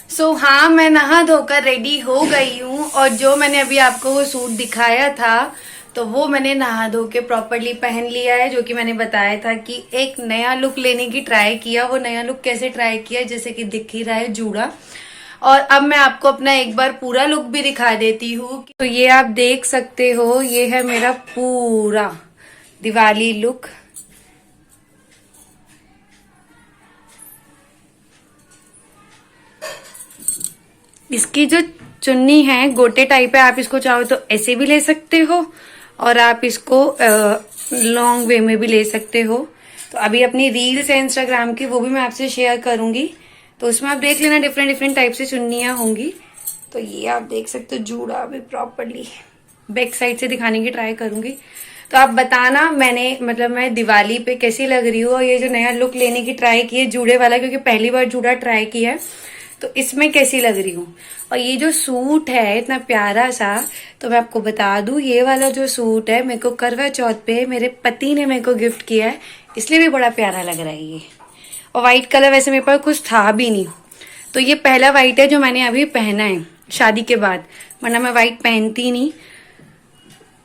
हाँ, मैं नहा धोकर रेडी हो गई हूँ और जो मैंने अभी आपको वो सूट दिखाया था तो वो मैंने नहा धो के प्रॉपरली पहन लिया है। जो कि मैंने बताया था कि एक नया लुक लेने की ट्राई किया। वो नया लुक कैसे ट्राई किया, जैसे कि दिख ही रहा है जूड़ा। और अब मैं आपको अपना एक बार पूरा लुक भी दिखा देती हूँ। तो ये आप देख सकते हो, ये है मेरा पूरा दिवाली लुक। इसकी जो चुन्नी है गोटे टाइप है, आप इसको चाहो तो ऐसे भी ले सकते हो और आप इसको लॉन्ग वे में भी ले सकते हो। तो अभी अपनी रील्स है इंस्टाग्राम की, वो भी मैं आपसे शेयर करूंगी, तो उसमें आप देख लेना, डिफरेंट डिफरेंट टाइप से चुन्नियां होंगी। तो ये आप देख सकते हो, जूड़ा भी प्रॉपरली बैक साइड से दिखाने की ट्राई करूंगी। तो आप बताना मैं दिवाली पे कैसी लग रही हूँ। और ये जो नया लुक लेने की ट्राई की है जूड़े वाला, क्योंकि पहली बार जूड़ा ट्राई किया है, तो इसमें कैसी लग रही हूँ। और ये जो सूट है इतना प्यारा सा, तो मैं आपको बता दूं, ये वाला जो सूट है मेरे को करवा चौथ पे मेरे पति ने मेरे को गिफ्ट किया है, इसलिए भी बड़ा प्यारा लग रहा है ये। और व्हाइट कलर वैसे मेरे पास कुछ था भी नहीं, तो ये पहला व्हाइट है जो मैंने अभी पहना है शादी के बाद, वरना मैं व्हाइट पहनती नहीं,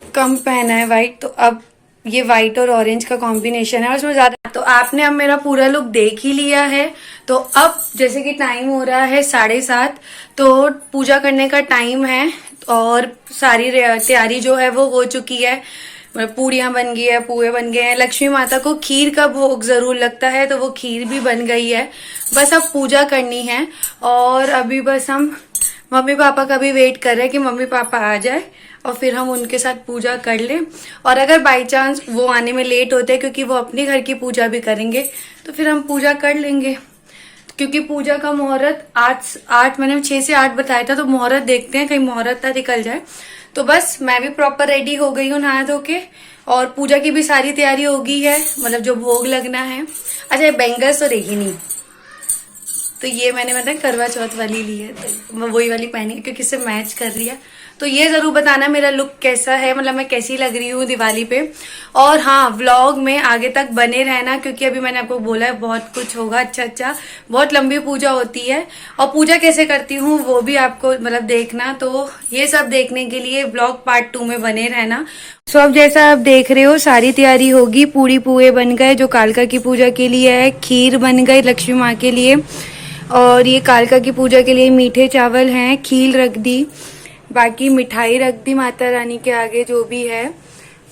कम पहना है व्हाइट। तो अब ये व्हाइट और ऑरेंज का कॉम्बिनेशन है और उसमें ज्यादा। तो आपने अब मेरा पूरा लुक देख ही लिया है। तो अब जैसे कि टाइम हो रहा है 7:30, तो पूजा करने का टाइम है और सारी तैयारी जो है वो हो चुकी है। पूड़ियां बन गई है, पुए बन गए हैं। लक्ष्मी माता को खीर का भोग जरूर लगता है, तो वो खीर भी बन गई है। बस अब पूजा करनी है और अभी बस हम मम्मी पापा का भी वेट कर रहे हैं कि मम्मी पापा आ जाए और फिर हम उनके साथ पूजा कर लें। और अगर बाई चांस वो आने में लेट होते हैं, क्योंकि वो अपने घर की पूजा भी करेंगे, तो फिर हम पूजा कर लेंगे। क्योंकि पूजा का मुहूर्त 8 मैंने 6 से 8 बताया था, तो मुहूर्त देखते हैं, कहीं मुहूर्त ना निकल जाए। तो बस मैं भी प्रॉपर रेडी हो गई हूँ नहा धो के, और पूजा की भी सारी तैयारी हो गई है, मतलब जो भोग लगना है। अच्छा, बैंगल्स तो रही नहीं, तो ये मैंने करवा चौथ वाली ली है, तो मैं वही वाली पहनी है क्योंकि इससे मैच कर रही है। तो ये जरूर बताना मेरा लुक कैसा है, मतलब मैं कैसी लग रही हूँ दिवाली पे। और हाँ, व्लॉग में आगे तक बने रहना, क्योंकि अभी मैंने आपको बोला है बहुत कुछ होगा अच्छा। बहुत लंबी पूजा होती है और पूजा कैसे करती हूँ वो भी आपको देखना। तो ये सब देखने के लिए व्लॉग पार्ट 2 में बने रहना। सो अब जैसा आप देख रहे हो, सारी तैयारी होगी, पूड़ी पुए बन गए जो कालका की पूजा के लिए है, खीर बन गई लक्ष्मी माँ के लिए, और ये कालका की पूजा के लिए मीठे चावल हैं, खीर रख दी, बाकी मिठाई रख दी माता रानी के आगे जो भी है,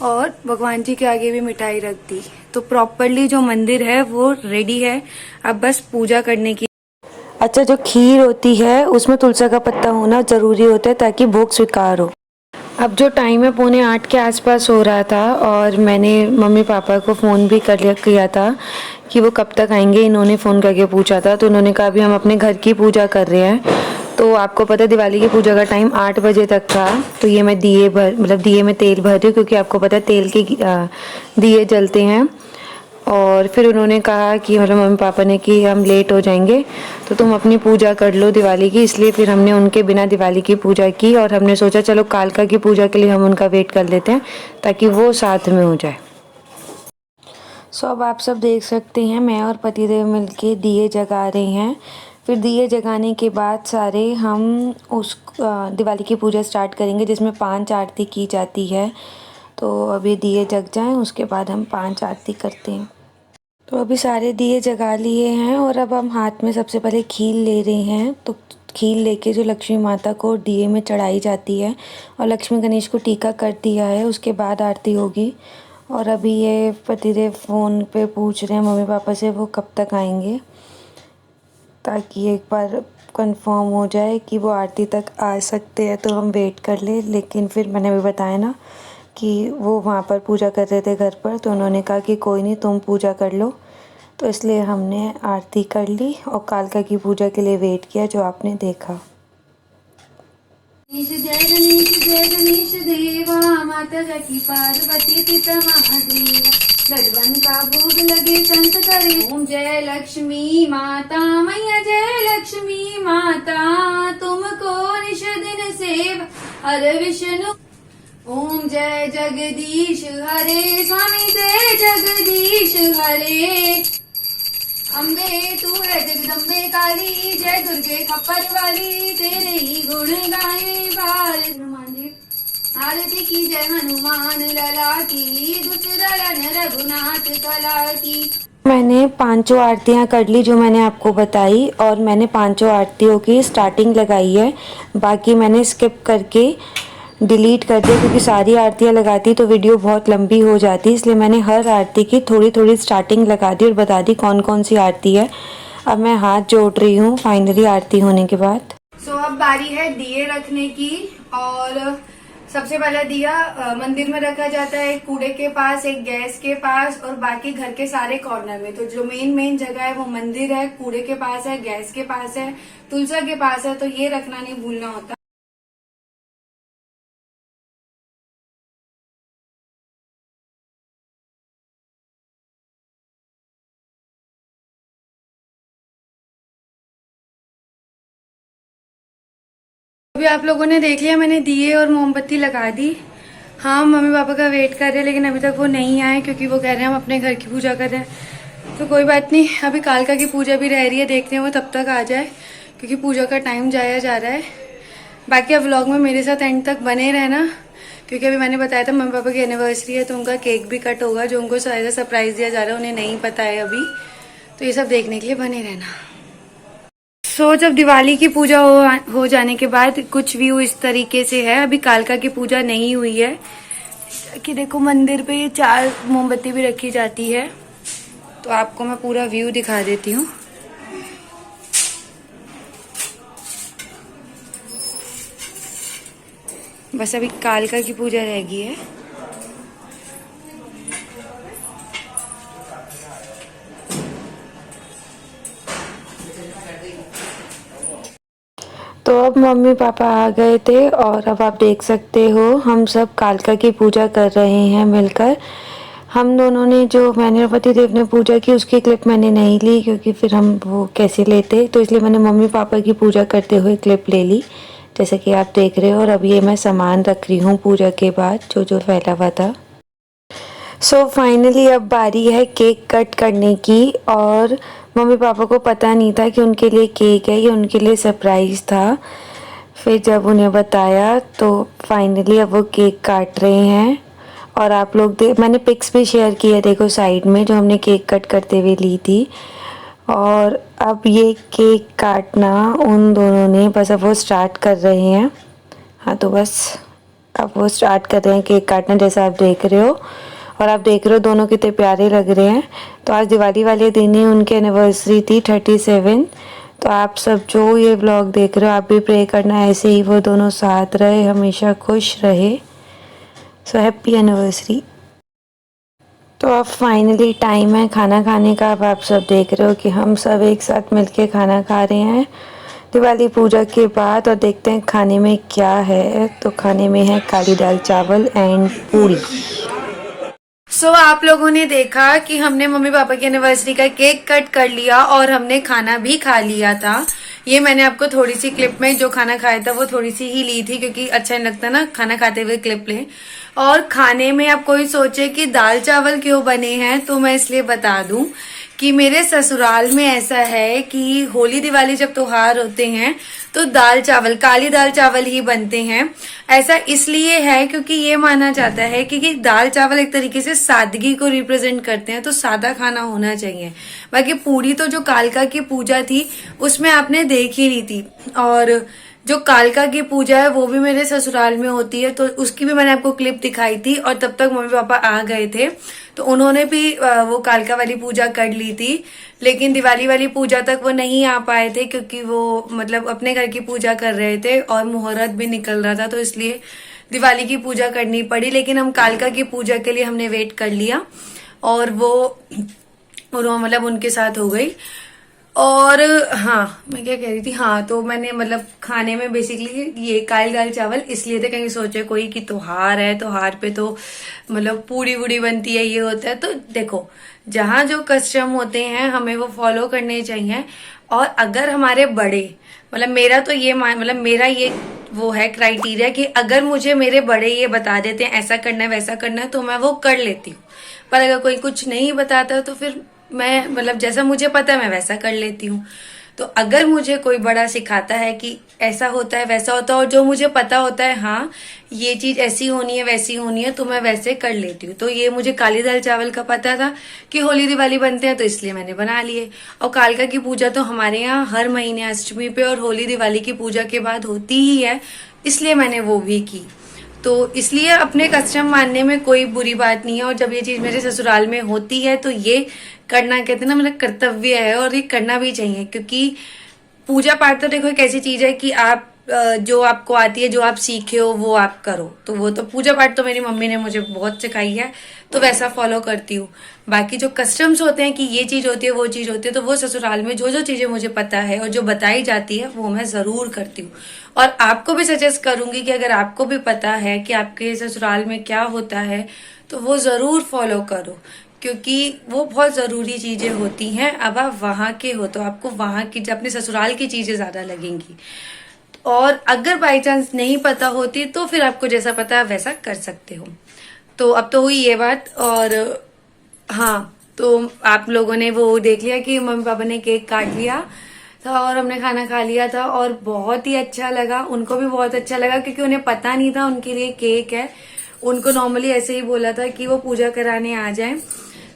और भगवान जी के आगे भी मिठाई रख दी। तो प्रॉपरली जो मंदिर है वो रेडी है, अब बस पूजा करने की। अच्छा, जो खीर होती है उसमें तुलसी का पत्ता होना जरूरी होता है ताकि भोग स्वीकार हो। अब जो टाइम है 7:45 के आसपास हो रहा था, और मैंने मम्मी पापा को फ़ोन भी किया था कि वो कब तक आएंगे। इन्होंने फ़ोन करके पूछा था, तो उन्होंने कहा अभी हम अपने घर की पूजा कर रहे हैं। तो आपको पता है दिवाली की पूजा का टाइम 8 बजे तक था। तो ये मैं दिए में तेल भर रही हूँ, क्योंकि आपको पता है तेल के दिए जलते हैं। और फिर उन्होंने कहा कि मम्मी पापा ने कि हम लेट हो जाएंगे, तो तुम अपनी पूजा कर लो दिवाली की। इसलिए फिर हमने उनके बिना दिवाली की पूजा की, और हमने सोचा चलो कालका की पूजा के लिए हम उनका वेट कर लेते हैं ताकि वो साथ में हो जाए। सो अब आप सब देख सकते हैं, मैं और पतिदेव मिलके दिए जगा रहे हैं। फिर दिए जगाने के बाद सारे हम उस दिवाली की पूजा स्टार्ट करेंगे, जिसमें 5 आरती की जाती है। तो अभी दिए जग जाएं, उसके बाद हम 5 आरती करते हैं। तो अभी सारे दिए जगा लिए हैं, और अब हम हाथ में सबसे पहले खीर ले रहे हैं। तो खीर लेके जो लक्ष्मी माता को दिए में चढ़ाई जाती है, और लक्ष्मी गणेश को टीका कर दिया है, उसके बाद आरती होगी। और अभी ये पतिदेव फ़ोन पे पूछ रहे हैं मम्मी पापा से वो कब तक आएंगे, ताकि एक बार कंफर्म हो जाए कि वो आरती तक आ सकते हैं, तो हम वेट कर ले। लेकिन फिर मैंने भी बताया ना कि वो वहाँ पर पूजा कर रहे थे घर पर, तो उन्होंने कहा कि कोई नहीं, तुम पूजा कर लो। तो इसलिए हमने आरती कर ली और कालका की पूजा के लिए वेट किया, जो आपने देखा। जय गणेश देवा, माता की पार्वती पिता महादेवा, गढ़वन का भोग लगे संत करे। ओम जय लक्ष्मी माता मैया, जय लक्ष्मी माता, तुमको निश दिन सेव हर विष्णु। ओम जय जगदीश हरे स्वामी, जय जगदीश हरे। अम्बे तू है जगदम्बे काली, जय दुर्गे खप्पर वाली, तेरे ही गुण गाए बार। हनुमान जी आरती की, जय हनुमान लला की, दुष्ट दलन रघुनाथ कला की। मैंने पांचों आरतियां कर ली जो मैंने आपको बताई, और मैंने पांचों आरतियों की स्टार्टिंग लगाई है। बाकी मैंने स्किप करके डिलीट कर दिया क्योंकि सारी आरतियां लगाती तो वीडियो बहुत लंबी हो जाती, इसलिए मैंने हर आरती की थोड़ी थोड़ी स्टार्टिंग लगा दी और बता दी कौन कौन सी आरती है। अब मैं हाथ जोड़ रही हूँ फाइनली आरती होने के बाद। सो अब बारी है दिए रखने की, और सबसे पहला दिया मंदिर में रखा जाता है, एक कूड़े के पास, एक गैस के पास, और बाकी घर के सारे कॉर्नर में। तो जो मेन जगह है वो मंदिर है, कूड़े के पास है, गैस के पास है, तुलसा के पास है, तो ये रखना नहीं भूलना होता। अभी आप लोगों ने देख लिया, मैंने दिए और मोमबत्ती लगा दी। हाँ, मम्मी पापा का वेट कर रहे हैं, लेकिन अभी तक वो नहीं आए क्योंकि वो कह रहे हैं हम अपने घर की पूजा कर रहे हैं। तो कोई बात नहीं, अभी कालका की पूजा भी रह रही है, देखते हैं वो तब तक आ जाए क्योंकि पूजा का टाइम जाया जा रहा है। बाकी अब व्लॉग में मेरे साथ एंड तक बने रहना, क्योंकि अभी मैंने बताया था मम्मी पापा की एनिवर्सरी है तो उनका केक भी कट होगा, जो उनको शायद सरप्राइज दिया जा रहा है, उन्हें नहीं पता है अभी। तो ये सब देखने के लिए बने रहना। जब दिवाली की पूजा हो जाने के बाद कुछ व्यू इस तरीके से है। अभी कालका की पूजा नहीं हुई है कि देखो मंदिर पे 4 मोमबत्ती भी रखी जाती है, तो आपको मैं पूरा व्यू दिखा देती हूँ। बस अभी कालका की पूजा रह गई है। तो अब मम्मी पापा आ गए थे और अब आप देख सकते हो हम सब कालका की पूजा कर रहे हैं मिलकर। हम दोनों ने, जो मैंने और पति देव ने पूजा की, उसकी क्लिप मैंने नहीं ली क्योंकि फिर हम वो कैसे लेते, तो इसलिए मैंने मम्मी पापा की पूजा करते हुए क्लिप ले ली, जैसे कि आप देख रहे हो। और अब ये मैं सामान रख रही हूँ पूजा के बाद जो जो फैला हुआ था। सो फाइनली अब बारी है केक कट करने की, और मम्मी पापा को पता नहीं था कि उनके लिए केक है, ये उनके लिए सरप्राइज़ था। फिर जब उन्हें बताया तो फाइनली अब वो केक काट रहे हैं। और आप लोग मैंने पिक्स भी शेयर की है, देखो साइड में, जो हमने केक कट करते हुए ली थी। और अब ये केक काटना उन दोनों ने, बस अब वो स्टार्ट कर रहे हैं। हाँ, तो बस अब वो स्टार्ट कर रहे हैं केक काटना, जैसा आप देख रहे हो। और आप देख रहे हो दोनों कितने प्यारे लग रहे हैं। तो आज दिवाली वाले दिन ही उनकी एनिवर्सरी थी 37। तो आप सब जो ये व्लॉग देख रहे हो, आप भी प्रे करना ऐसे ही वो दोनों साथ रहे, हमेशा खुश रहे। So happy anniversary. तो अब फाइनली टाइम है खाना खाने का। अब आप सब देख रहे हो कि हम सब एक साथ मिलके खाना खा रहे हैं दिवाली पूजा के बाद। और देखते हैं खाने में क्या है। तो खाने में है काली दाल चावल एंड पूरी। आप लोगों ने देखा कि हमने मम्मी पापा की एनिवर्सरी का केक कट कर लिया और हमने खाना भी खा लिया था। ये मैंने आपको थोड़ी सी क्लिप में जो खाना खाया था वो थोड़ी सी ही ली थी, क्योंकि अच्छा नहीं लगता ना खाना खाते हुए क्लिप ले। और खाने में अब कोई सोचे कि दाल चावल क्यों बने हैं, तो मैं इसलिए बता दूं कि मेरे ससुराल में ऐसा है कि होली दिवाली जब त्योहार होते हैं तो दाल चावल, काली दाल चावल ही बनते हैं। ऐसा इसलिए है क्योंकि ये माना जाता है कि दाल चावल एक तरीके से सादगी को रिप्रेजेंट करते हैं, तो सादा खाना होना चाहिए। बाकी पूरी तो जो कालका की पूजा थी उसमें आपने देख ही ली थी, और जो कालका की पूजा है वो भी मेरे ससुराल में होती है, तो उसकी भी मैंने आपको क्लिप दिखाई थी। और तब तक मम्मी पापा आ गए थे तो उन्होंने भी वो कालका वाली पूजा कर ली थी, लेकिन दिवाली वाली पूजा तक वो नहीं आ पाए थे क्योंकि वो मतलब अपने घर की पूजा कर रहे थे और मुहूर्त भी निकल रहा था, तो इसलिए दिवाली की पूजा करनी पड़ी। लेकिन हम कालका की पूजा के लिए हमने वेट कर लिया और वो मतलब उनके साथ हो गई। और हाँ, मैं क्या कह रही थी, हाँ, तो मैंने मतलब खाने में बेसिकली ये काली दाल चावल इसलिए थे कहीं सोचे कोई कि त्योहार है, त्योहार पे तो मतलब पूरी वूड़ी बनती है, ये होता है। तो देखो, जहाँ जो कस्टम होते हैं हमें वो फॉलो करने चाहिए। और अगर हमारे बड़े, मतलब मेरा तो ये मतलब मेरा ये वो है क्राइटेरिया कि अगर मुझे मेरे बड़े ये बता देते हैं ऐसा करना है वैसा करना है तो मैं वो कर लेती हूँ। पर अगर कोई कुछ नहीं बताता तो फिर मैं मतलब जैसा मुझे पता है मैं वैसा कर लेती हूँ। तो अगर मुझे कोई बड़ा सिखाता है कि ऐसा होता है वैसा होता है, और जो मुझे पता होता है हाँ ये चीज ऐसी होनी है वैसी होनी है, तो मैं वैसे कर लेती हूँ। तो ये मुझे काली दाल चावल का पता था कि होली दिवाली बनते हैं, तो इसलिए मैंने बना लिए। और कालका की पूजा तो हमारे यहाँ हर महीने अष्टमी पे और होली दिवाली की पूजा के बाद होती ही है, इसलिए मैंने वो भी की। तो इसलिए अपने कस्टम मानने में कोई बुरी बात नहीं है। और जब ये चीज मेरे ससुराल में होती है तो ये करना, कहते हैं ना, मेरा कर्तव्य है और ये करना भी चाहिए। क्योंकि पूजा पाठ तो देखो एक ऐसी चीज है कि आप जो आपको आती है, जो आप सीखे हो वो आप करो। तो वो तो पूजा पाठ तो मेरी मम्मी ने मुझे बहुत सिखाई है, तो वैसा फॉलो करती हूँ। बाकी जो कस्टम्स होते हैं कि ये चीज होती है वो चीज होती है, तो वो ससुराल में जो जो चीजें मुझे पता है और जो बताई जाती है वो मैं जरूर करती हूँ। और आपको भी सजेस्ट करूंगी कि अगर आपको भी पता है कि आपके ससुराल में क्या होता है तो वो जरूर फॉलो करो, क्योंकि वो बहुत जरूरी चीजें होती हैं। अब आप वहां के हो तो आपको वहां की, अपने ससुराल की चीजें ज्यादा लगेंगी। और अगर बाई चांस नहीं पता होती तो फिर आपको जैसा पता है वैसा कर सकते हो। तो अब तो हुई ये बात। और हाँ, तो आप लोगों ने वो देख लिया कि मम्मी पापा ने केक काट लिया था और हमने खाना खा लिया था, और बहुत ही अच्छा लगा। उनको भी बहुत अच्छा लगा क्योंकि उन्हें पता नहीं था उनके लिए केक है। उनको नॉर्मली ऐसे ही बोला था कि वो पूजा कराने आ जाएं,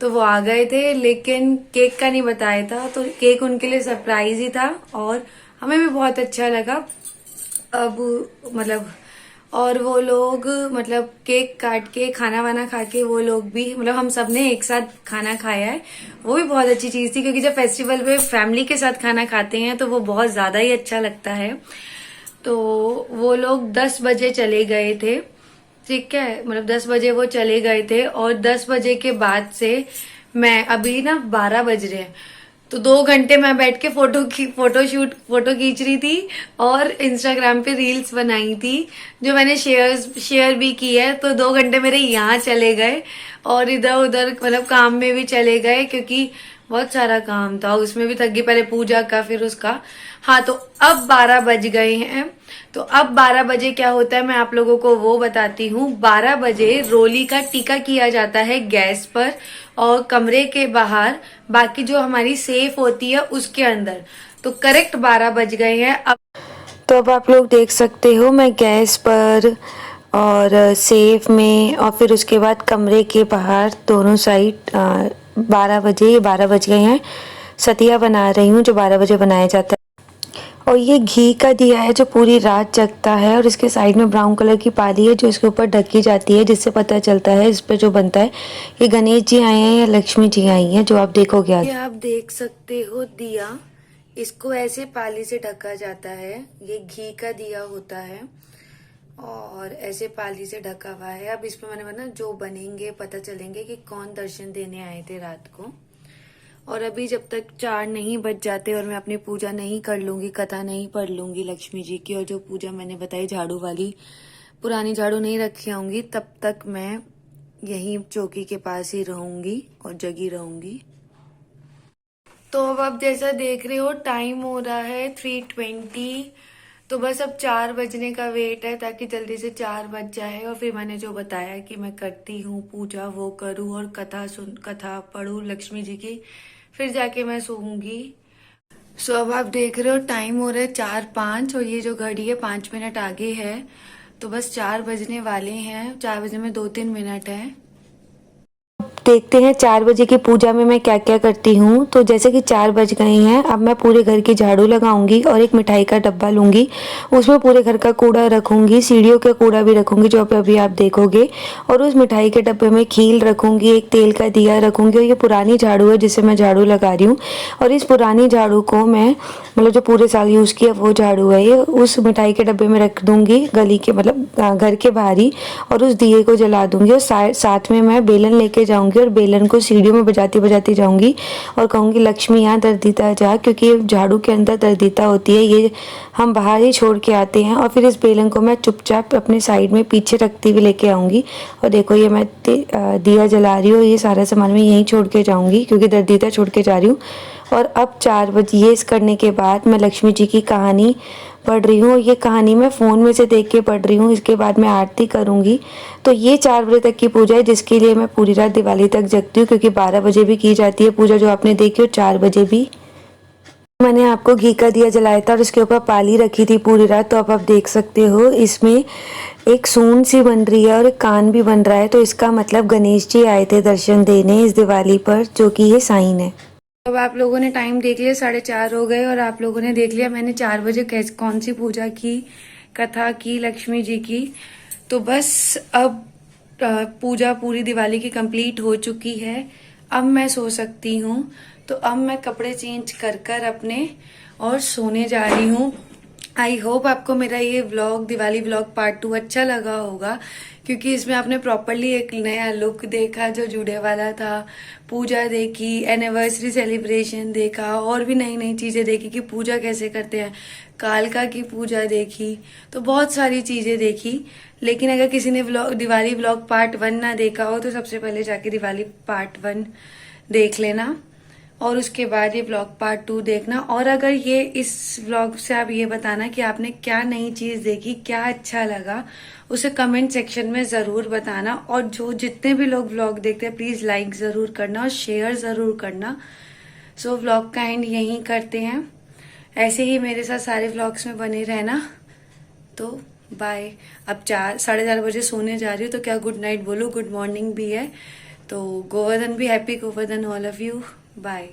तो वो आ गए थे, लेकिन केक का नहीं बताया था। तो केक उनके लिए सरप्राइज ही था और हमें भी बहुत अच्छा लगा। अब मतलब, और वो लोग मतलब केक काट के खाना वाना खा के वो लोग भी, मतलब हम सब ने एक साथ खाना खाया है, वो भी बहुत अच्छी चीज थी। क्योंकि जब फेस्टिवल पे फैमिली के साथ खाना खाते हैं तो वो बहुत ज्यादा ही अच्छा लगता है। तो वो लोग 10 बजे चले गए थे, ठीक है, मतलब 10 बजे वो चले गए थे। और 10 बजे के बाद से मैं, अभी ना 12 बज रहे हैं, तो 2 घंटे मैं बैठ के फोटो खींच रही थी और इंस्टाग्राम पे रील्स बनाई थी, जो मैंने शेयर भी की है। तो 2 घंटे मेरे यहाँ चले गए और इधर उधर मतलब काम में भी चले गए, क्योंकि बहुत सारा काम था, उसमें भी थक गई, पहले पूजा का फिर उसका। हाँ, तो अब 12 बज गए हैं। तो अब 12 बजे क्या होता है मैं आप लोगों को वो बताती हूँ। 12 बजे रोली का टीका किया जाता है गैस पर और कमरे के बाहर, बाकी जो हमारी सेफ होती है उसके अंदर। तो करेक्ट 12 बज गए हैं अब। तो अब आप लोग देख सकते हो मैं गैस पर और सेफ में और फिर उसके बाद कमरे के बाहर दोनों साइड 12 बजे, ये 12 बज गए हैं, सतिया बना रही हूँ जो 12 बजे बनाया जाता है। और ये घी का दिया है जो पूरी रात जगता है, और इसके साइड में ब्राउन कलर की पाली है जो इसके ऊपर ढकी जाती है, जिससे पता चलता है इस पे जो बनता है ये गणेश जी आए हैं या लक्ष्मी जी आई हैं, जो आप देखोगे आगे। ये आप देख सकते हो दिया, इसको ऐसे पाली से ढका जाता है। ये घी का दिया होता है और ऐसे पाली से ढका हुआ है। अब इसमें मैंने बना जो बनेंगे पता चलेंगे कि कौन दर्शन देने आए थे रात को। और अभी जब तक 4 नहीं बज जाते और मैं अपनी पूजा नहीं कर लूंगी, कथा नहीं पढ़ लूंगी लक्ष्मी जी की, और जो पूजा मैंने बताई झाड़ू वाली, पुरानी झाड़ू नहीं रखी आऊंगी, तब तक मैं यहीं चौकी के पास ही रहूंगी और जगी रहूंगी। तो अब आप जैसा देख रहे हो टाइम हो रहा है 3:20। तो बस अब 4 बजने का वेट है ताकि जल्दी से 4 बज जाए। और फिर मैंने जो बताया कि मैं करती हूँ पूजा वो करूँ और कथा पढ़ूँ लक्ष्मी जी की, फिर जाके मैं सोऊंगी। सो अब आप देख रहे हो टाइम हो रहा है 4:05 और ये जो घड़ी है 5 मिनट आगे है। तो बस 4 बजने वाले हैं, 4 बजने में 2-3 मिनट है। देखते हैं 4 बजे की पूजा में मैं क्या क्या करती हूँ। तो जैसे कि 4 बज गए हैं, अब मैं पूरे घर की झाड़ू लगाऊंगी और एक मिठाई का डब्बा लूंगी, उसमें पूरे घर का कूड़ा रखूंगी, सीढ़ियों का कूड़ा भी रखूंगी जो अभी आप देखोगे, और उस मिठाई के डब्बे में खील रखूंगी, एक तेल का दिया रखूंगी। और ये पुरानी झाड़ू है जिससे मैं झाड़ू लगा रही हूँ, और इस पुरानी झाड़ू को मैं मतलब जो पूरे साल यूज़ किया वो झाड़ू है ये, उस मिठाई के डब्बे में रख दूंगी गली के मतलब घर के बाहर ही, और उस दिए को जला दूंगी। और साथ में मैं बेलन लेके जाऊंगी और बेलन को सीढ़ियों में बजाती बजाती जाऊंगी और कहूंगी लक्ष्मी यहाँ दर्दिता जा, क्योंकि झाड़ू के अंदर दर्दिता होती है, ये हम बाहर ही छोड़ के आते हैं। और फिर इस बेलन को मैं चुपचाप अपने साइड में पीछे रखती हुई लेके आऊंगी। और देखो ये मैं दिया जला रही हूँ, ये सारा सामान मैं यहीं छोड़ के जाऊंगी क्योंकि दर्दिता छोड़ के जा रही हूँ। और अब 4 बजे ये करने के बाद मैं लक्ष्मी जी की कहानी पढ़ रही हूँ। ये कहानी मैं फ़ोन में से देख के पढ़ रही हूँ। इसके बाद मैं आरती करूँगी। तो ये 4 बजे तक की पूजा है, जिसके लिए मैं पूरी रात दिवाली तक जगती हूँ, क्योंकि 12 बजे भी की जाती है पूजा जो आपने देखी, और 4 बजे भी। मैंने आपको घी का दिया जलाया था और इसके ऊपर पाली रखी थी पूरी रात। तो अब आप देख सकते हो इसमें एक सूंड सी बन रही है और एक कान भी बन रहा है। तो इसका मतलब गणेश जी आए थे दर्शन देने इस दिवाली पर, जो कि ये साइन है। अब आप लोगों ने टाइम देख लिया, 4:30 हो गए और आप लोगों ने देख लिया मैंने 4 बजे कौन सी पूजा की, कथा की लक्ष्मी जी की। तो बस अब पूजा पूरी दिवाली की कंप्लीट हो चुकी है। अब मैं सो सकती हूँ। तो अब मैं कपड़े चेंज कर कर अपने और सोने जा रही हूँ। आई होप आपको मेरा ये व्लॉग, दिवाली व्लॉग पार्ट 2 अच्छा लगा होगा, क्योंकि इसमें आपने प्रॉपरली एक नया लुक देखा जो जुड़े वाला था, पूजा देखी, एनिवर्सरी सेलिब्रेशन देखा, और भी नई नई चीजें देखी कि पूजा कैसे करते हैं, कालका की पूजा देखी। तो बहुत सारी चीजें देखी। लेकिन अगर किसी ने दिवाली व्लॉग पार्ट 1 ना देखा हो तो सबसे पहले जाके दिवाली पार्ट 1 देख लेना, और उसके बाद ये व्लॉग पार्ट 2 देखना। और अगर ये इस व्लॉग से आप ये बताना कि आपने क्या नई चीज देखी, क्या अच्छा लगा, उसे कमेंट सेक्शन में जरूर बताना। और जो जितने भी लोग व्लॉग देखते हैं प्लीज लाइक जरूर करना और शेयर जरूर करना। सो व्लॉग का एंड यहीं करते हैं। ऐसे ही मेरे साथ सारे व्लॉग्स में बने रहना। तो बाय। अब 4, 4:30 बजे सोने जा रही हूँ, तो क्या गुड नाइट बोलूं, गुड मॉर्निंग भी है। तो गोवर्धन भी happy Govardhan all of you. Bye.